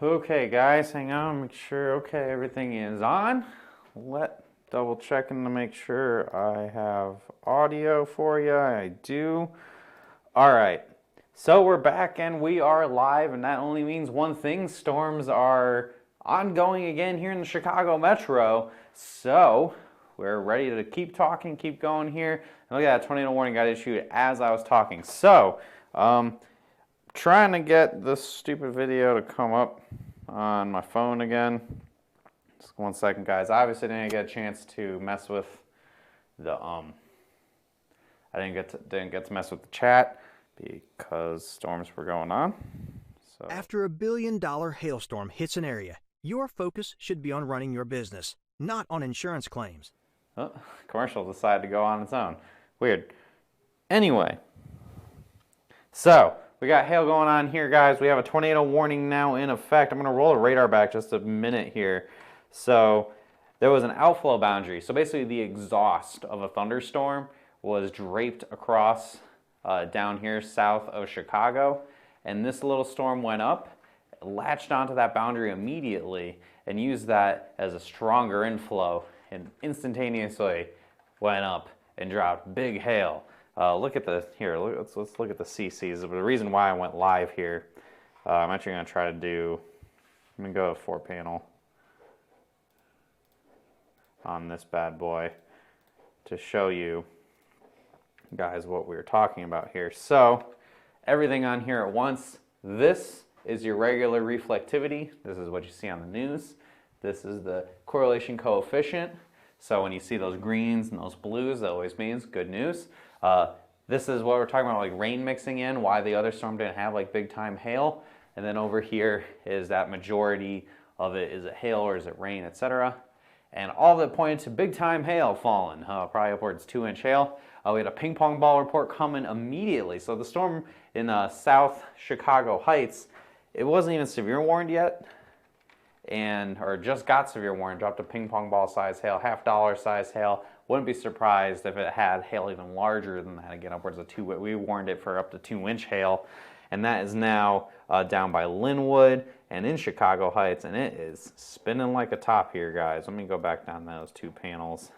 Okay, guys, hang on, make sure, okay, everything is on. Double checking to make sure I have audio for you. I do. All right, so we're back and we are live, and that only means one thing: storms are ongoing again here in the Chicago Metro. So we're ready to keep talking, keep going here. And look at that tornado warning got issued as I was talking. So, trying to get this stupid video to come up on my phone again. Just 1 second, guys. I obviously didn't get a chance to mess with the I didn't get to mess with the chat because storms were going on. So after $1 billion hailstorm hits an area, your focus should be on running your business, not on insurance claims. Oh, commercial decided to go on its own. Weird. Anyway, so we got hail going on here, guys. We have a tornado warning now in effect. I'm going to roll the radar back just a minute here. So there was an outflow boundary. So basically the exhaust of a thunderstorm was draped across down here south of Chicago. And this little storm went up, latched onto that boundary immediately, and used that as a stronger inflow, and instantaneously went up and dropped big hail. Look at the, here, let's look at the CCs. The reason why I went live here, I'm actually going to try to do, I'm going to go 4-panel on this bad boy to show you guys what we were talking about here. So everything on here at once. This is your regular reflectivity. This is what you see on the news. This is the correlation coefficient. So when you see those greens and those blues, that always means good news. This is what we're talking about, like rain mixing in, why the other storm didn't have like big time hail. And then over here is that majority of it, is it hail or is it rain, etc. And all that pointed to big time hail falling, probably upwards 2-inch hail. We had a ping pong ball report coming immediately. So the storm in South Chicago Heights, it wasn't even severe warned yet, or just got severe warning, dropped a ping pong ball size hail, $50 size hail. Wouldn't be surprised if it had hail even larger than that, again upwards of 2. We warned it for up to 2-inch hail, and that is now down by Linwood and in Chicago Heights, and it is spinning like a top here, guys. Let me go back down those 2 panels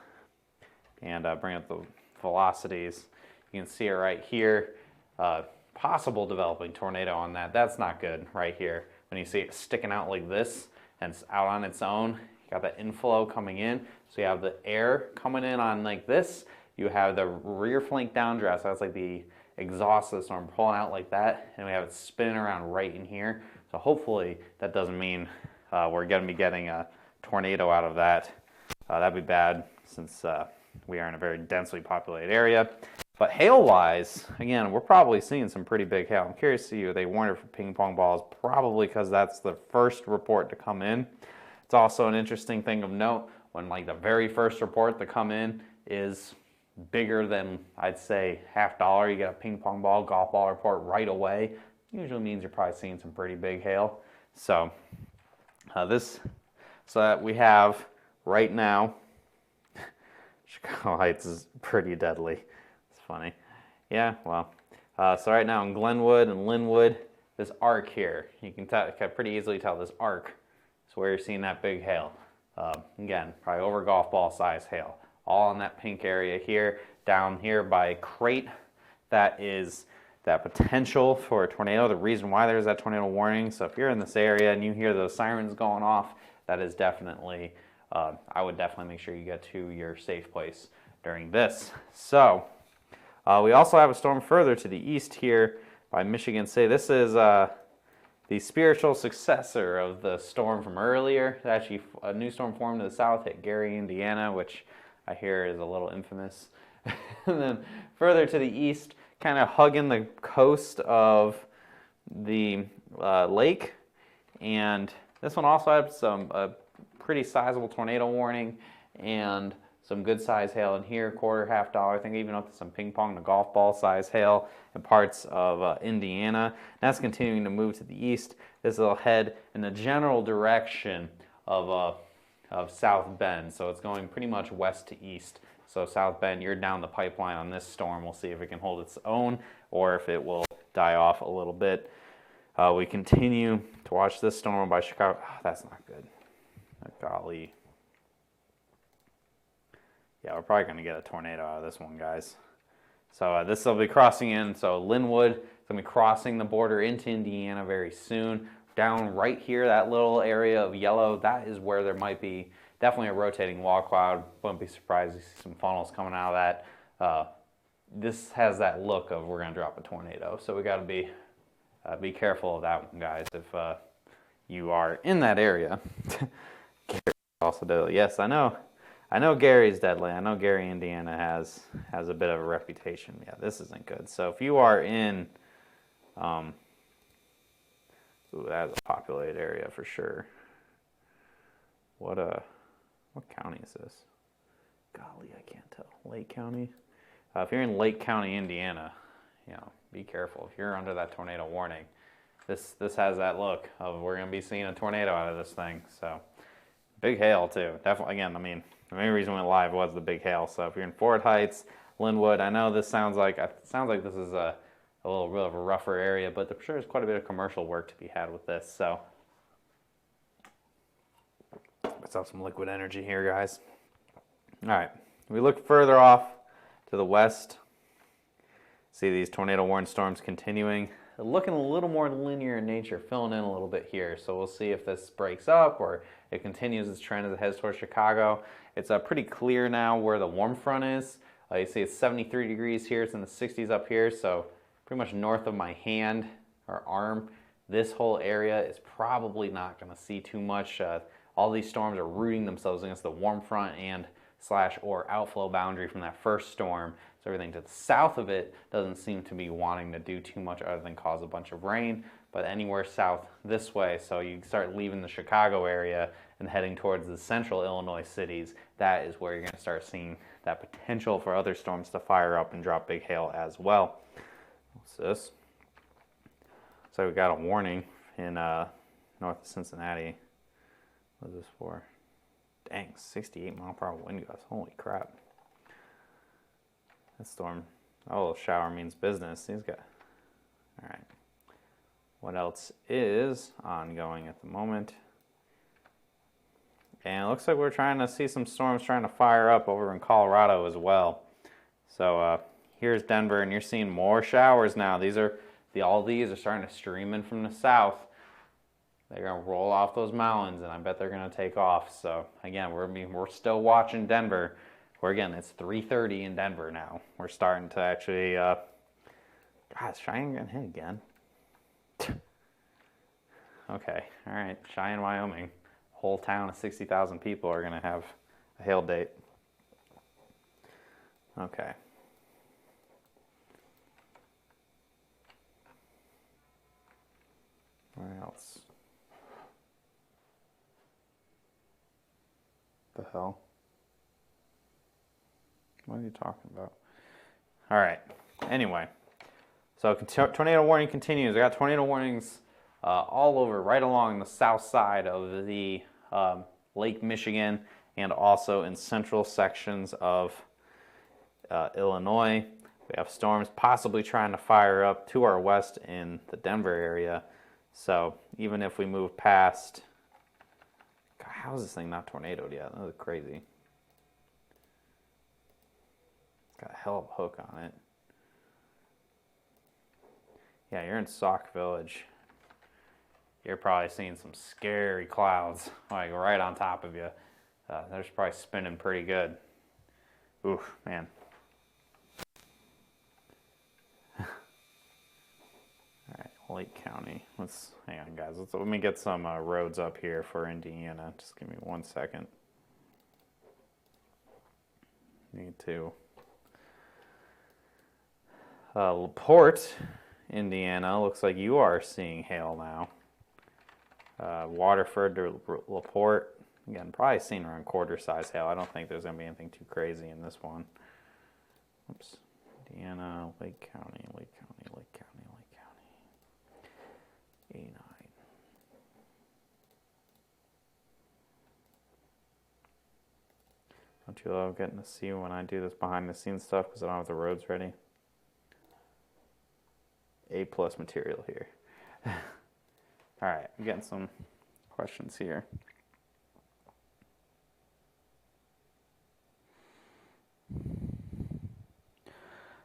and bring up the velocities. You can see it right here. Possible developing tornado on that. That's not good right here. When you see it sticking out like this and it's out on its own, you got the inflow coming in. So you have the air coming in on like this. You have the rear flank downdraft. So that's like the exhaust of the storm pulling out like that. And we have it spinning around right in here. So hopefully that doesn't mean we're going to be getting a tornado out of that. That'd be bad since we are in a very densely populated area. But hail-wise, again, we're probably seeing some pretty big hail. I'm curious to see if they warned it for ping pong balls, probably because that's the first report to come in. It's also an interesting thing of note when like the very first report to come in is bigger than, I'd say, $50. You get a ping pong ball, golf ball report right away. Usually means you're probably seeing some pretty big hail. So that we have right now, Chicago Heights is pretty deadly. It's funny. Yeah, well, so right now in Glenwood and Linwood, this arc here, you can pretty easily tell this arc is where you're seeing that big hail. Again, probably over golf ball size hail. All in that pink area here, down here by Crate. That is that potential for a tornado, the reason why there's that tornado warning. So if you're in this area and you hear those sirens going off, that is definitely, I would definitely make sure you get to your safe place during this. So we also have a storm further to the east here by Michigan State. This is the spiritual successor of the storm from earlier. Actually, a new storm formed to the south, hit Gary, Indiana, which I hear is a little infamous. And then further to the east, kind of hugging the coast of the lake. And this one also had some pretty sizable tornado warning and some good size hail in here, $quarter, $50. I think even up to some ping pong to golf ball size hail in parts of Indiana. That's continuing to move to the east. This will head in the general direction of South Bend. So it's going pretty much west to east. So South Bend, you're down the pipeline on this storm. We'll see if it can hold its own or if it will die off a little bit. We continue to watch this storm by Chicago. Oh, that's not good. Golly. Yeah, we're probably going to get a tornado out of this one, guys. So this will be crossing in. So Linwood is going to be crossing the border into Indiana very soon. Down right here, that little area of yellow, that is where there might be definitely a rotating wall cloud. Wouldn't be surprised to see some funnels coming out of that. This has that look of we're going to drop a tornado. So we got to be careful of that one, guys, if you are in that area. Gary also deadly. Yes, I know. I know Gary's deadly. I know Gary, Indiana has a bit of a reputation. Yeah, this isn't good. So if you are in, ooh, that's a populated area for sure. What county is this? Golly, I can't tell. Lake County. If you're in Lake County, Indiana, be careful. If you're under that tornado warning, this has that look of we're going to be seeing a tornado out of this thing. So big hail too. Definitely. Again, I mean, the main reason we went live was the big hail. So if you're in Fort Heights, Linwood, I know this sounds like this is a little bit of a rougher area, but I'm sure there's quite a bit of commercial work to be had with this. So let's have some liquid energy here, guys. All right, we look further off to the west. See these tornado warning storms continuing. Looking a little more linear in nature, filling in a little bit here. So we'll see if this breaks up or it continues its trend as it heads towards Chicago. It's pretty clear now where the warm front is. You see it's 73 degrees here. It's in the 60s up here. So pretty much north of my hand or arm. This whole area is probably not going to see too much. All these storms are rooting themselves against the warm front and /or outflow boundary from that first storm. So everything to the south of it doesn't seem to be wanting to do too much other than cause a bunch of rain, but anywhere south this way, so you start leaving the Chicago area and heading towards the central Illinois cities, that is where you're going to start seeing that potential for other storms to fire up and drop big hail as well. What's this? So we got a warning in north of Cincinnati. What is this for? Dang, 68 mile per hour wind gusts. Holy crap. That storm, oh, shower means business. These guys. All right. What else is ongoing at the moment? And it looks like we're trying to see some storms trying to fire up over in Colorado as well. So here's Denver, and you're seeing more showers now. All these are starting to stream in from the south. They're going to roll off those mountains, and I bet they're going to take off. So, again, we're still watching Denver. Where, again, it's 3:30 in Denver now. We're starting to actually, Cheyenne getting hit again. Okay, all right, Cheyenne, Wyoming. Whole town of 60,000 people are going to have a hail date. Okay. Where else? The hell? What are you talking about? All right. Anyway, so tornado warning continues. I got tornado warnings all over, right along the south side of the Lake Michigan, and also in central sections of Illinois. We have storms possibly trying to fire up to our west in the Denver area. So even if we move past, God, how is this thing not tornadoed yet? That was crazy. Got a hell of a hook on it. Yeah, you're in Sauk Village. You're probably seeing some scary clouds like right on top of you. They're probably spinning pretty good. Oof, man. All right, Lake County. Hang on, guys. Let me get some roads up here for Indiana. Just give me 1 second. Need to. LaPorte, Indiana, looks like you are seeing hail now. Waterford to LaPorte, again, probably seeing around quarter-size hail. I don't think there's going to be anything too crazy in this one. Oops. Indiana, Lake County, Lake County, Lake County, Lake County. 89. Don't you love getting to see when I do this behind-the-scenes stuff because I don't have the roads ready? A+ material here. All right, I'm getting some questions here.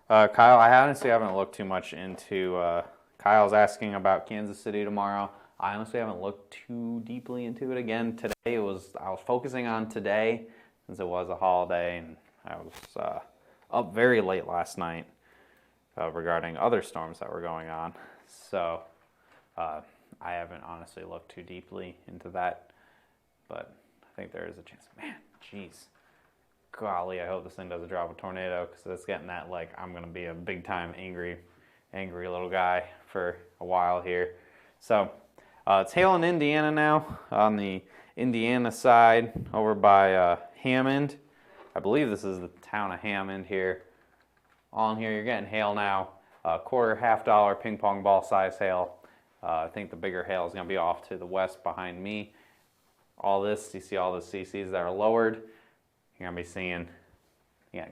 Kyle, I honestly haven't looked too much into. Kyle's asking about Kansas City tomorrow. I honestly haven't looked too deeply into it. Again, today I was focusing on today since it was a holiday, and I was up very late last night regarding other storms that were going on. So I haven't honestly looked too deeply into that, but I think there is a chance. Man, jeez. Golly, I hope this thing doesn't drop a tornado because it's getting that, like, I'm going to be a big time angry little guy for a while here. So it's hail in Indiana now on the Indiana side over by Hammond. I believe this is the town of Hammond here. On here, you're getting hail now. Quarter, $50 ping pong ball size hail. I think the bigger hail is going to be off to the west behind me. All this, you see all the CCs that are lowered. You're going to be seeing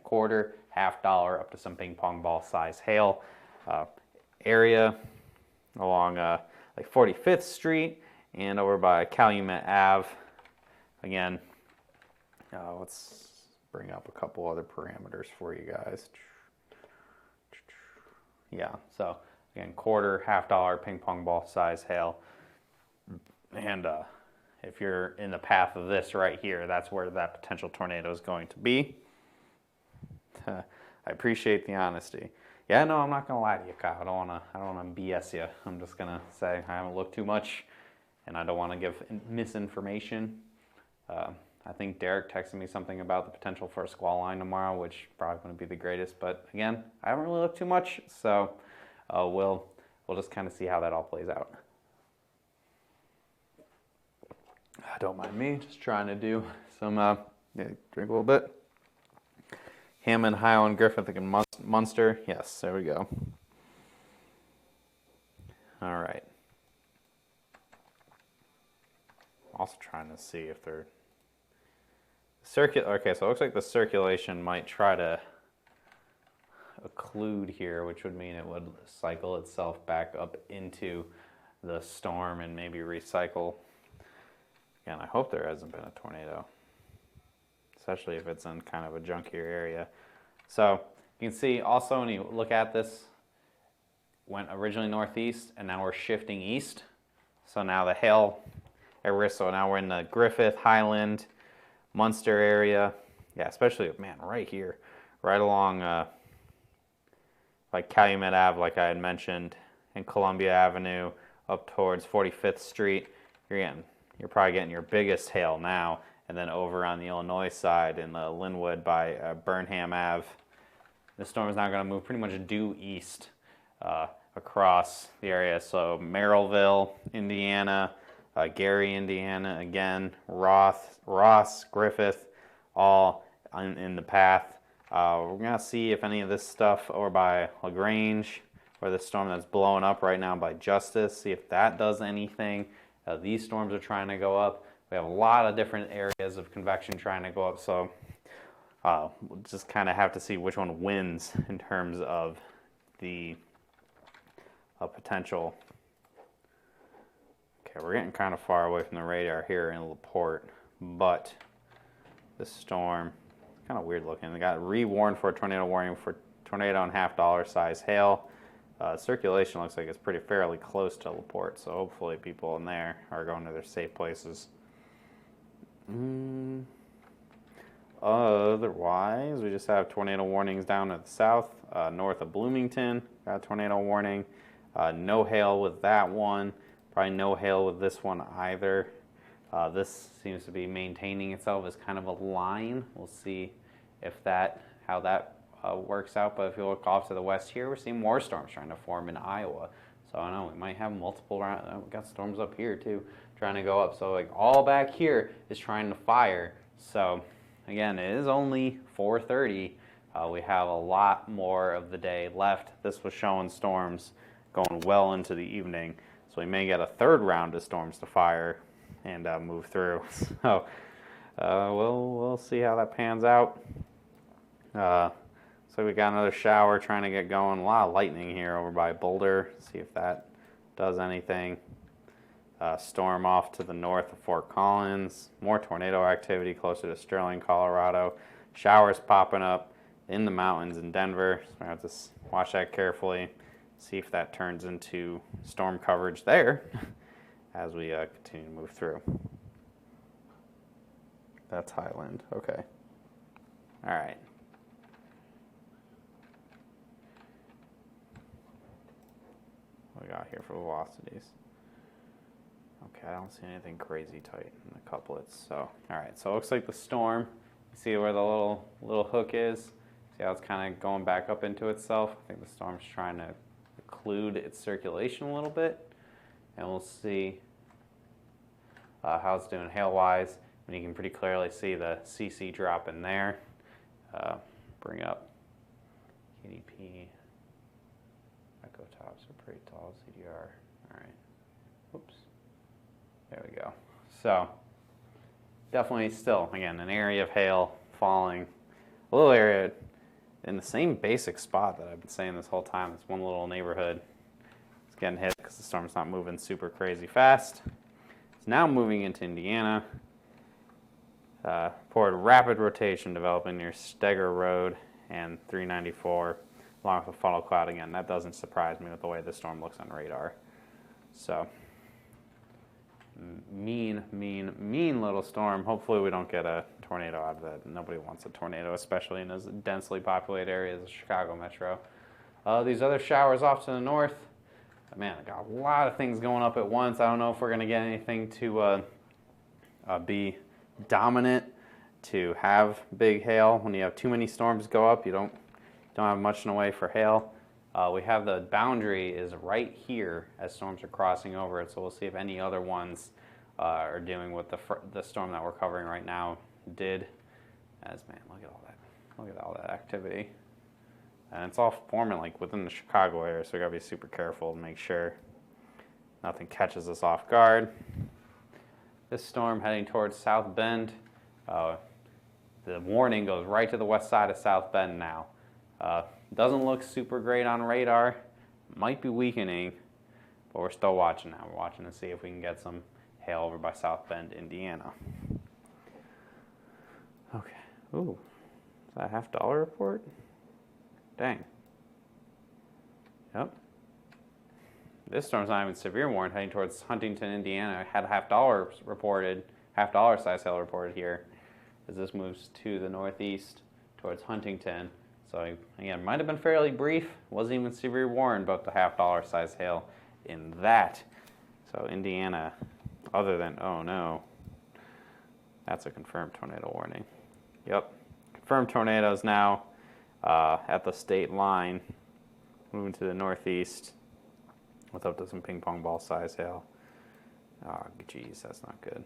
quarter, $50 up to some ping pong ball size hail area along like 45th Street and over by Calumet Ave. Again, let's bring up a couple other parameters for you guys. Yeah, so again, quarter, $50 ping pong ball size hail. And if you're in the path of this right here, that's where that potential tornado is going to be. I appreciate the honesty. Yeah, no, I'm not gonna lie to you, Kyle. I don't wanna BS you. I'm just gonna say I haven't looked too much, and I don't want to give misinformation. I think Derek texted me something about the potential for a squall line tomorrow, which probably wouldn't be the greatest. But again, I haven't really looked too much, so we'll just kind of see how that all plays out. Don't mind me, just trying to do some, drink a little bit. Hammond, Highland, Griffith, and Munster. Yes, there we go. All right. Also trying to see if they're okay, so it looks like the circulation might try to occlude here, which would mean it would cycle itself back up into the storm and maybe recycle. Again, I hope there hasn't been a tornado, especially if it's in kind of a junkier area. So you can see also when you look at this, went originally northeast and now we're shifting east. So now the hail at risk, so now we're in the Griffith, Highland, Munster area. Yeah, especially, man, right here, right along like Calumet Ave, like I had mentioned, and Columbia Avenue up towards 45th Street. You're probably getting your biggest hail now. And then over on the Illinois side in the Linwood by Burnham Ave, the storm is now going to move pretty much due east across the area. So Merrillville, Indiana, Gary, Indiana, again, Ross, Griffith, all in the path. We're going to see if any of this stuff over by LaGrange, or the storm that's blowing up right now by Justice, see if that does anything. These storms are trying to go up. We have a lot of different areas of convection trying to go up, so we'll just kind of have to see which one wins in terms of the potential. Okay, we're getting kind of far away from the radar here in LaPorte, but this storm, it's kind of weird looking. They got re-warned for a tornado warning for tornado and $50 size hail. Circulation looks like it's pretty fairly close to LaPorte, so hopefully people in there are going to their safe places. Otherwise, we just have tornado warnings down to the south, north of Bloomington. Got a tornado warning. No hail with that one. Probably no hail with this one either. This seems to be maintaining itself as kind of a line. We'll see how that works out. But if you look off to the west here, we're seeing more storms trying to form in Iowa. So I know we might have multiple rounds. We got storms up here too, trying to go up. So like all back here is trying to fire. So again, it is only 4:30. We have a lot more of the day left. This was showing storms going well into the evening. So we may get a third round of storms to fire and move through. So we'll see how that pans out. So we got another shower trying to get going. A lot of lightning here over by Boulder. See if that does anything. Storm off to the north of Fort Collins. More tornado activity closer to Sterling, Colorado. Showers popping up in the mountains in Denver. So I have to watch that carefully. See if that turns into storm coverage there as we continue to move through. That's Highland. Okay. All right. What we got here for velocities? Okay, I don't see anything crazy tight in the couplets. So, all right. So it looks like the storm. You see where the little hook is? See how it's kind of going back up into itself? I think the storm's trying to occlude its circulation a little bit. And we'll see how it's doing hail-wise. And you can pretty clearly see the CC drop in there. Bring up KDP. Echo tops are pretty tall. CDR. All right. Oops. There we go. So definitely still, again, an area of hail falling. A little area in the same basic spot that I've been saying this whole time. It's one little neighborhood. It's getting hit because the storm's not moving super crazy fast. It's now moving into Indiana. Forward rapid rotation developing near Steger Road and 394 along with a funnel cloud again. That doesn't surprise me with the way this storm looks on radar. So mean little storm. Hopefully we don't get a tornado out of that. Nobody wants a tornado, especially in as densely populated areas of Chicago Metro. These other showers off to the north, man, I got a lot of things going up at once. I don't know if we're going to get anything to be dominant to have big hail. When you have too many storms go up, you don't have much in the way for hail. We have the boundary is right here as storms are crossing over it, so we'll see if any other ones are doing what the storm that we're covering right now did. As man, look at all that activity, and it's all forming like within the Chicago area, so we gotta be super careful and make sure nothing catches us off guard. This storm heading towards South Bend. The warning goes right to the west side of South Bend now. Doesn't look super great on radar. Might be weakening, but we're still watching now. We're watching to see if we can get some hail over by South Bend, Indiana. Okay. Ooh, is that a $50 report? Dang. Yep. This storm's not even severe warning heading towards Huntington, Indiana. Had a $50 reported, $50 size hail reported here as this moves to the northeast towards Huntington. So again, might have been fairly brief. Wasn't even severe warned about the $50 size hail in that. So Indiana, other than, oh no, that's a confirmed tornado warning. Yep, confirmed tornadoes now at the state line, moving to the northeast with up to some ping pong ball size hail. Oh geez, that's not good.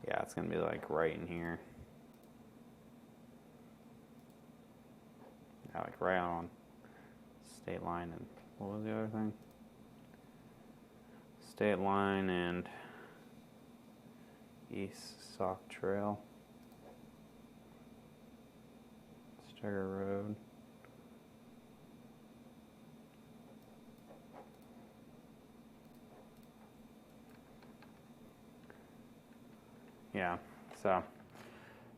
Yeah, it's gonna be like right in here. Yeah, like right on state line and what was the other thing? State line and East Sauk Trail. Steger Road. Yeah, so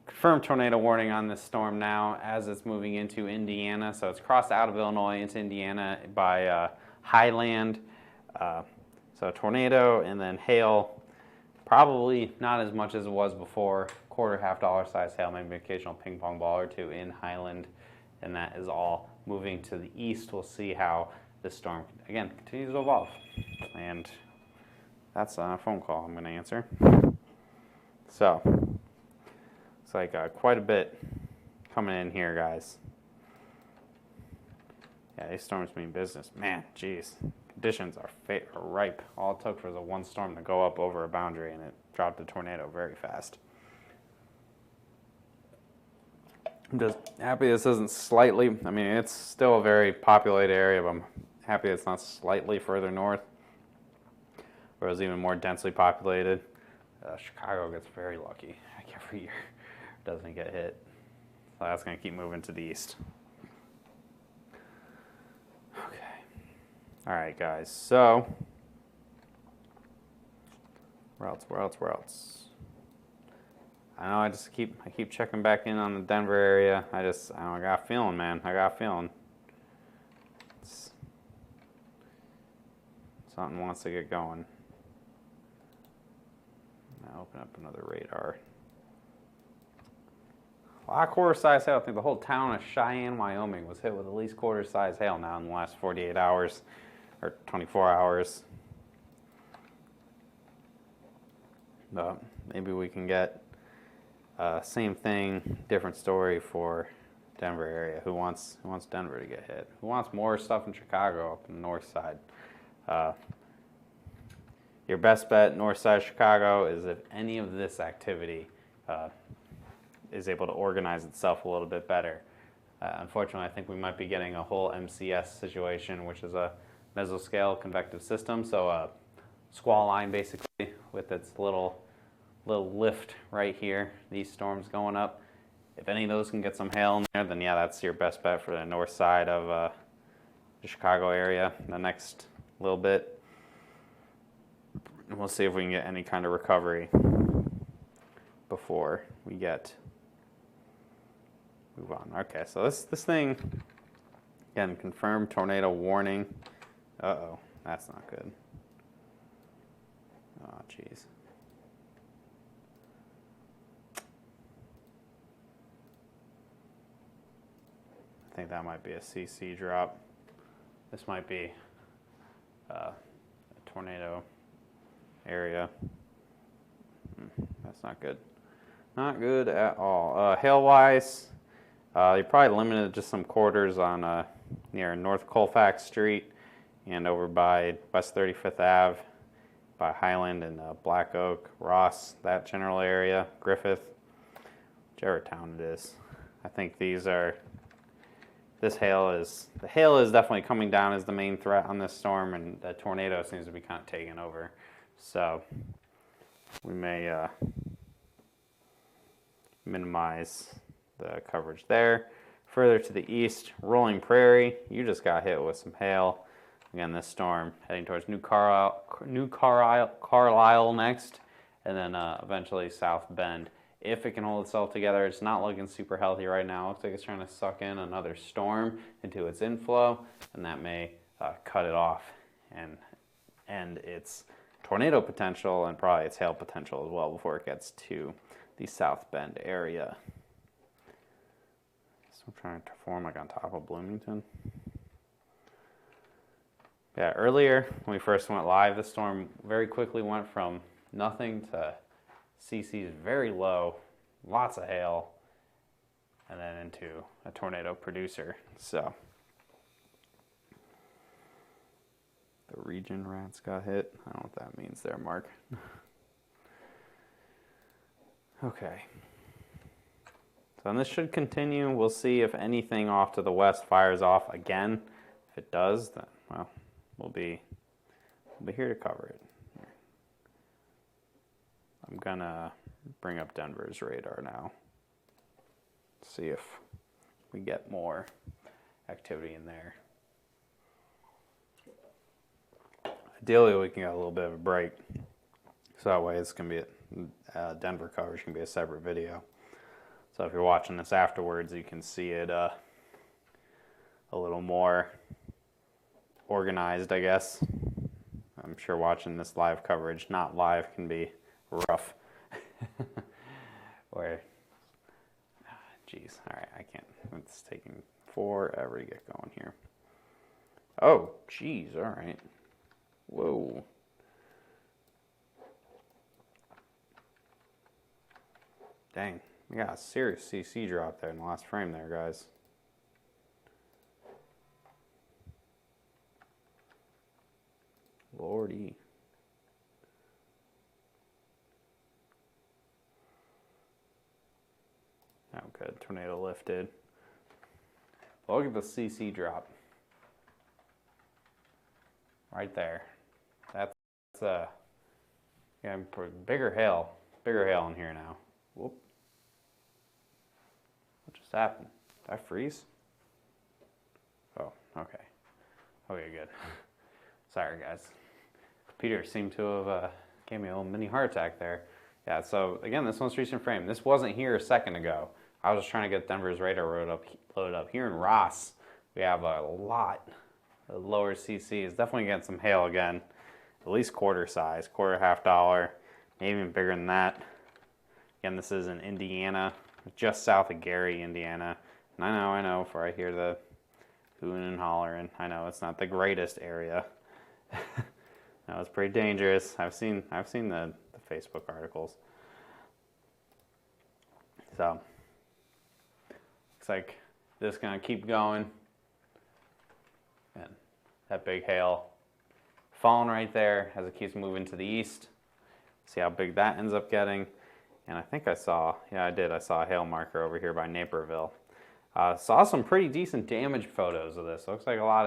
confirmed tornado warning on this storm now as it's moving into Indiana. So it's crossed out of Illinois into Indiana by Highland. So tornado and then hail, probably not as much as it was before. Quarter, $50 size hail, maybe an occasional ping pong ball or two in Highland. And that is all moving to the east. We'll see how this storm, again, continues to evolve. And that's a phone call I'm going to answer. So, it's like quite a bit coming in here, guys. Yeah, these storms mean business. Man, geez. Conditions are ripe. All it took was a one storm to go up over a boundary, and it dropped a tornado very fast. I'm just happy this isn't slightly, I mean, it's still a very populated area, but I'm happy it's not slightly further north, where it was even more densely populated. Chicago gets very lucky like every year. Doesn't get hit. So that's going to keep moving to the east. Okay. All right, guys. So Where else? Where else? Where else? I know I keep checking back in on the Denver area. I got a feeling, man. I got a feeling. Something wants to get going. Now open up another radar. A lot of quarter-size hail. I think the whole town of Cheyenne, Wyoming was hit with at least quarter-size hail now in the last 48 hours or 24 hours. But maybe we can get same thing, different story for Denver area. Who wants Denver to get hit? Who wants more stuff in Chicago up in the north side? Your best bet, north side of Chicago, is if any of this activity is able to organize itself a little bit better. Unfortunately, I think we might be getting a whole MCS situation, which is a mesoscale convective system. So a squall line basically with its little lift right here, these storms going up. If any of those can get some hail in there, then yeah, that's your best bet for the north side of the Chicago area the next little bit. And we'll see if we can get any kind of recovery before we move on. Okay, so this thing, again, confirmed tornado warning. Uh-oh, that's not good. Oh, jeez. I think that might be a CC drop. This might be a tornado area. That's not good. Not good at all. Hail-wise, you're probably limited to just some quarters on near North Colfax Street and over by West 35th Ave, by Highland and Black Oak, Ross, that general area, Griffith, whichever town it is. I think the hail is definitely coming down as the main threat on this storm, and the tornado seems to be kind of taking over. So we may minimize the coverage there. Further to the east, Rolling Prairie, you just got hit with some hail. Again, this storm heading towards New Carlisle next, and then eventually South Bend. If it can hold itself together, it's not looking super healthy right now. It looks like it's trying to suck in another storm into its inflow, and that may cut it off and end its tornado potential and probably its hail potential as well before it gets to the South Bend area. So I'm trying to form like on top of Bloomington. Yeah, earlier when we first went live, the storm very quickly went from nothing to CC's very low, lots of hail, and then into a tornado producer. So the region rats got hit. I don't know what that means there, Mark. Okay. So this should continue. We'll see if anything off to the west fires off again. If it does, then, well, we'll be here to cover it. I'm gonna bring up Denver's radar now. See if we get more activity in there. Ideally, we can get a little bit of a break. So that way it's gonna be Denver coverage can be a separate video. So if you're watching this afterwards, you can see it a little more organized, I guess. I'm sure watching this live coverage, not live, can be rough. Where, geez, all right, I can't. It's taking forever to get going here. Oh, geez, all right. Whoa. Dang, we got a serious CC drop there in the last frame there, guys. Lordy. Oh, good. Tornado lifted. Look at the CC drop. Right there. That's yeah, bigger hail in here now. Whoop. What just happened? Did I freeze? Oh, okay. Okay, good. Sorry, guys. Computer seemed to have Gave me a little mini heart attack there. Yeah, so again, this most recent frame. This wasn't here a second ago. I was just trying to get Denver's radar loaded up. Here in Ross, we have a lot of lower CCs. Definitely getting some hail again. At least quarter size, quarter, half dollar, maybe even bigger than that. Again, this is in Indiana, just south of Gary, Indiana. And I know, for I hear the hooting and hollering. I know it's not the greatest area. No, it's pretty dangerous. I've seen the Facebook articles. So looks like this is gonna keep going. And that big hail falling right there as it keeps moving to the east. See how big that ends up getting. And I think I saw a hail marker over here by Naperville. Saw some pretty decent damage photos of this. Looks like a lot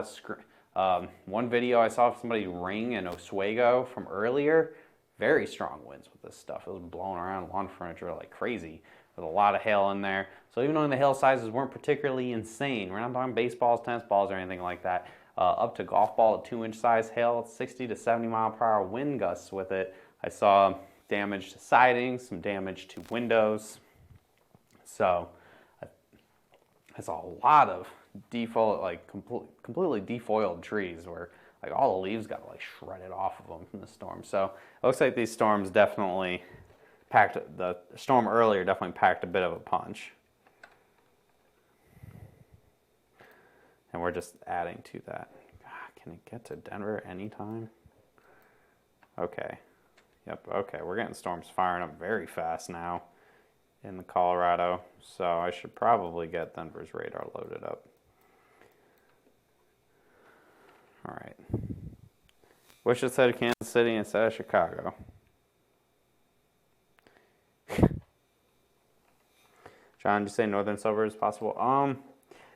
of one video I saw of somebody's ring in Oswego from earlier. Very strong winds with this stuff. It was blowing around lawn furniture like crazy with a lot of hail in there. So even though the hail sizes weren't particularly insane, we're not talking baseballs, tennis balls, or anything like that. Up to golf ball at 2-inch size hail, 60 to 70 mile per hour wind gusts with it. I saw damage to siding, some damage to windows. So I saw a lot of completely defoiled trees where like all the leaves got like shredded off of them from the storm. So it looks like these storms definitely the storm earlier definitely packed a bit of a punch. And we're just adding to that. God, can it get to Denver anytime? Okay. Yep, okay, we're getting storms firing up very fast now in the Colorado, so I should probably get Denver's radar loaded up. All right. Wish it said Kansas City instead of Chicago. John, did you say northern suburbs possible?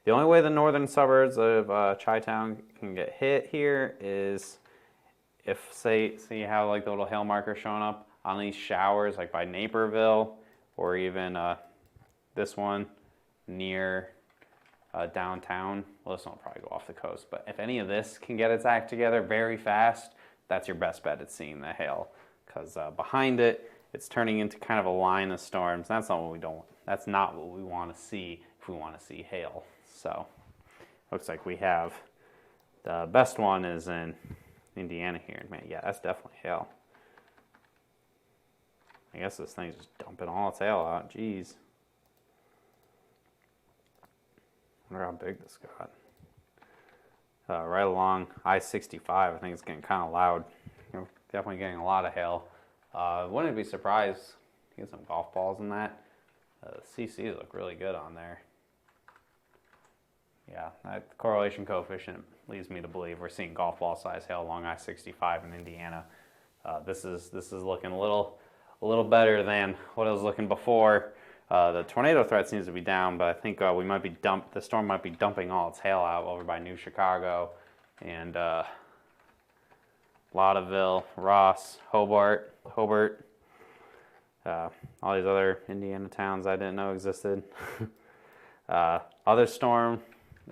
The only way the northern suburbs of Chi-Town can get hit here is if, say you have like the little hail marker showing up on these showers, like by Naperville, or even this one near downtown. Well, this one will probably go off the coast, but if any of this can get its act together very fast, that's your best bet at seeing the hail, because behind it, it's turning into kind of a line of storms. That's not what we don't. That's not what we want to see if we want to see hail. So, looks like we have the best one is in Indiana here. Man, yeah, that's definitely hail. I guess this thing's just dumping all its hail out. Jeez. I wonder how big this got. Right along I-65, I think it's getting kind of loud. Definitely getting a lot of hail. Wouldn't be surprised to get some golf balls in that. The CCs look really good on there. Yeah, that correlation coefficient leads me to believe we're seeing golf ball size hail along I-65 in Indiana. This is looking a little better than what it was looking before. The tornado threat seems to be down, but I think the storm might be dumping all its hail out over by New Chicago and Laudaville, Ross, Hobart, all these other Indiana towns I didn't know existed. Other storm,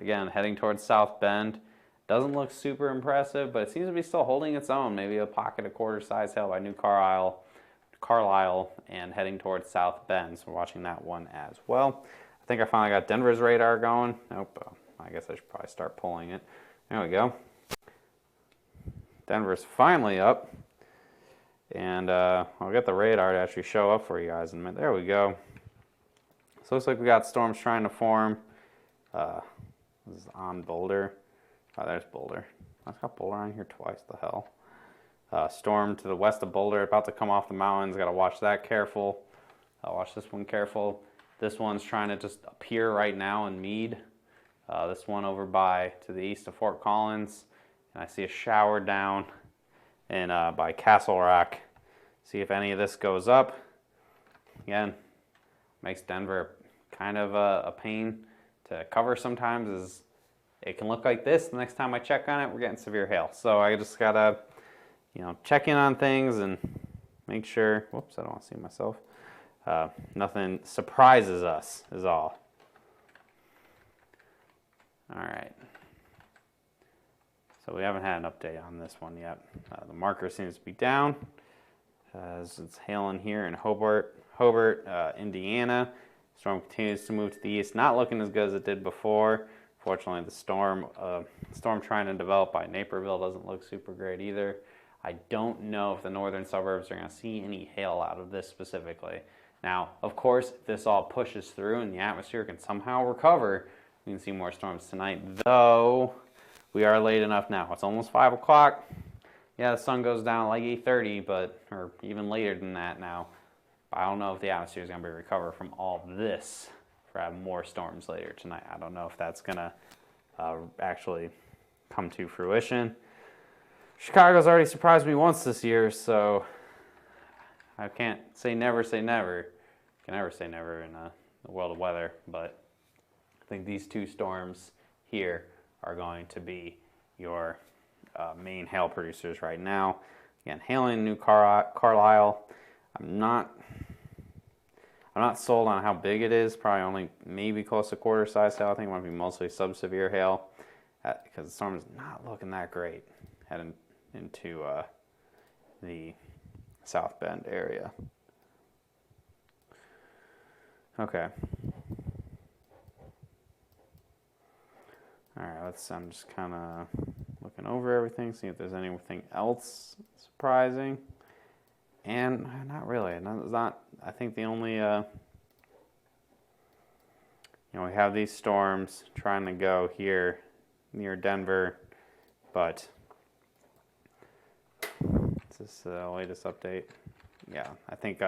again, heading towards South Bend. Doesn't look super impressive, but it seems to be still holding its own. Maybe a pocket of quarter-size hail by New Carlisle, and heading towards South Bend. So we're watching that one as well. I think I finally got Denver's radar going. Nope. I guess I should probably start pulling it. There we go. Denver's finally up. And I'll get the radar to actually show up for you guys in a minute. There we go. So it looks like we got storms trying to form. This is on Boulder. Oh, there's Boulder. I've got Boulder on here twice. The hell. Storm to the west of Boulder, about to come off the mountains. Got to watch that careful. Watch this one careful. This one's trying to just appear right now in Meade. This one over to the east of Fort Collins. And I see a shower down by Castle Rock. See if any of this goes up. Again, makes Denver kind of a pain to cover sometimes. Is it can look like this. The next time I check on it, we're getting severe hail. So I just gotta, check in on things and make sure. Whoops, I don't want to see myself. Nothing surprises us is all. All right. So we haven't had an update on this one yet. The marker seems to be down. as it's hailing here in Hobart, Indiana. Storm continues to move to the east, not looking as good as it did before. Fortunately, the storm trying to develop by Naperville doesn't look super great either. I don't know if the northern suburbs are going to see any hail out of this specifically. Now, of course, if this all pushes through and the atmosphere can somehow recover, we can see more storms tonight, though we are late enough now. It's almost 5 o'clock. Yeah, the sun goes down like 8:30, or even later than that now. I don't know if the atmosphere is going to be recovered from all this for having more storms later tonight. I don't know if that's going to actually come to fruition. Chicago's already surprised me once this year, so I can't say never say never. Can never say never in the world of weather, but I think these two storms here are going to be your main hail producers right now. Again, hailing in New Carlisle. I'm not sold on how big it is. Probably only maybe close to quarter size hail. I think it might be mostly sub-severe hail because the storm is not looking that great heading into the South Bend area. Okay. All right, I'm just kind of looking over everything, seeing if there's anything else surprising. And not really. I think the only, we have these storms trying to go here near Denver, but is this the latest update? Yeah, I think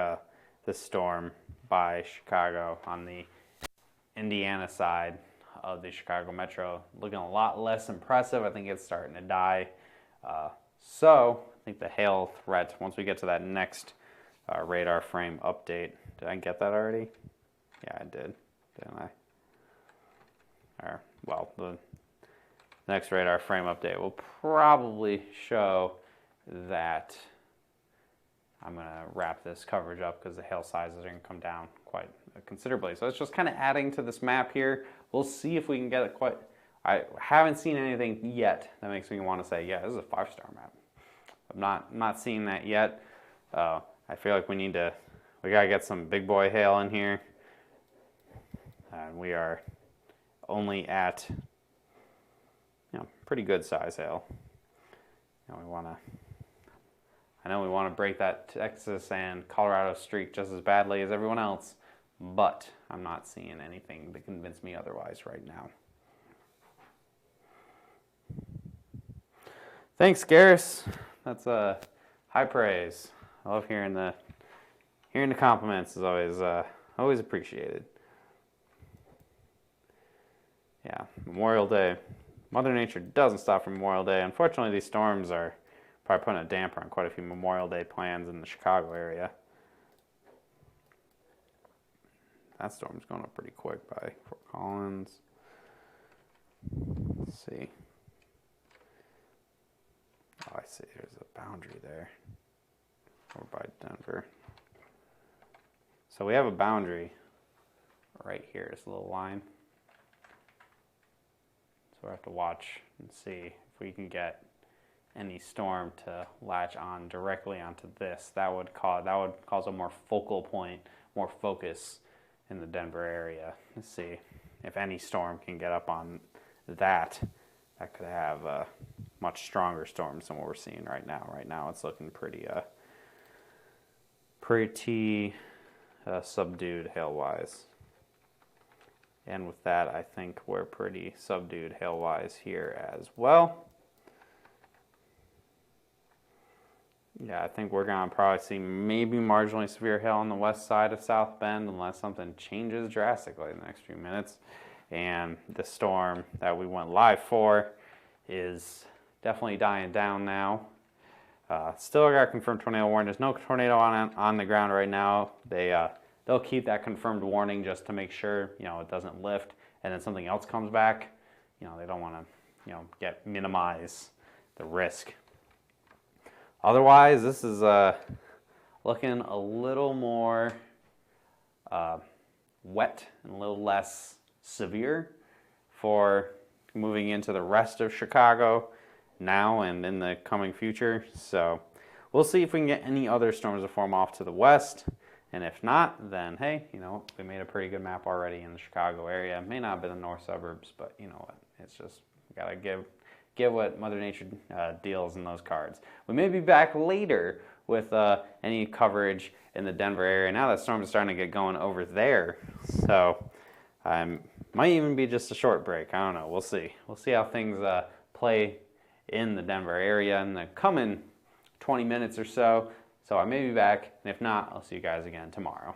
this storm by Chicago on the Indiana side of the Chicago Metro looking a lot less impressive. I think it's starting to die. So I think the hail threat, once we get to that next radar frame update, did I get that already? Yeah, I did, didn't I? The next radar frame update will probably show that I'm going to wrap this coverage up because the hail sizes are going to come down quite considerably. So it's just kind of adding to this map here. We'll see if we can get it quite... I haven't seen anything yet that makes me want to say, yeah, this is a 5-star map. I'm not seeing that yet. I feel like we got to get some big boy hail in here. And we are only at, pretty good size hail. I know we want to break that Texas and Colorado streak just as badly as everyone else, but I'm not seeing anything that convinces me otherwise right now. Thanks, Garris. That's high praise. I love hearing the compliments. Is always appreciated. Yeah, Memorial Day. Mother Nature doesn't stop for Memorial Day. Unfortunately, these storms are probably putting a damper on quite a few Memorial Day plans in the Chicago area. That storm's going up pretty quick by Fort Collins. Let's see. Oh, I see. There's a boundary there. Over by Denver. So we have a boundary right here. This little line. So we have to watch and see if we can get any storm to latch on directly onto this. That would cause a more focal point, more focus in the Denver area. Let's see if any storm can get up on that. That could have much stronger storms than what we're seeing right now. Right now, it's looking pretty subdued hail-wise. And with that, I think we're pretty subdued hail-wise here as well. Yeah, I think we're going to probably see maybe marginally severe hail on the west side of South Bend unless something changes drastically in the next few minutes. And the storm that we went live for is definitely dying down now. Still got confirmed tornado warning. There's no tornado on the ground right now. They'll keep that confirmed warning just to make sure it doesn't lift, and then something else comes back. They don't want to minimize the risk. Otherwise, this is looking a little more wet and a little less severe for moving into the rest of Chicago now and in the coming future. So we'll see if we can get any other storms to form off to the west. And if not, then hey, you know, we made a pretty good map already in the Chicago area. It may not be the north suburbs, but you know what? It's just, we gotta give what Mother Nature deals in those cards. We may be back later with any coverage in the Denver area. Now that storm is starting to get going over there. So might even be just a short break. I don't know. We'll see. We'll see how things play in the Denver area in the coming 20 minutes or so. So I may be back, and if not, I'll see you guys again tomorrow.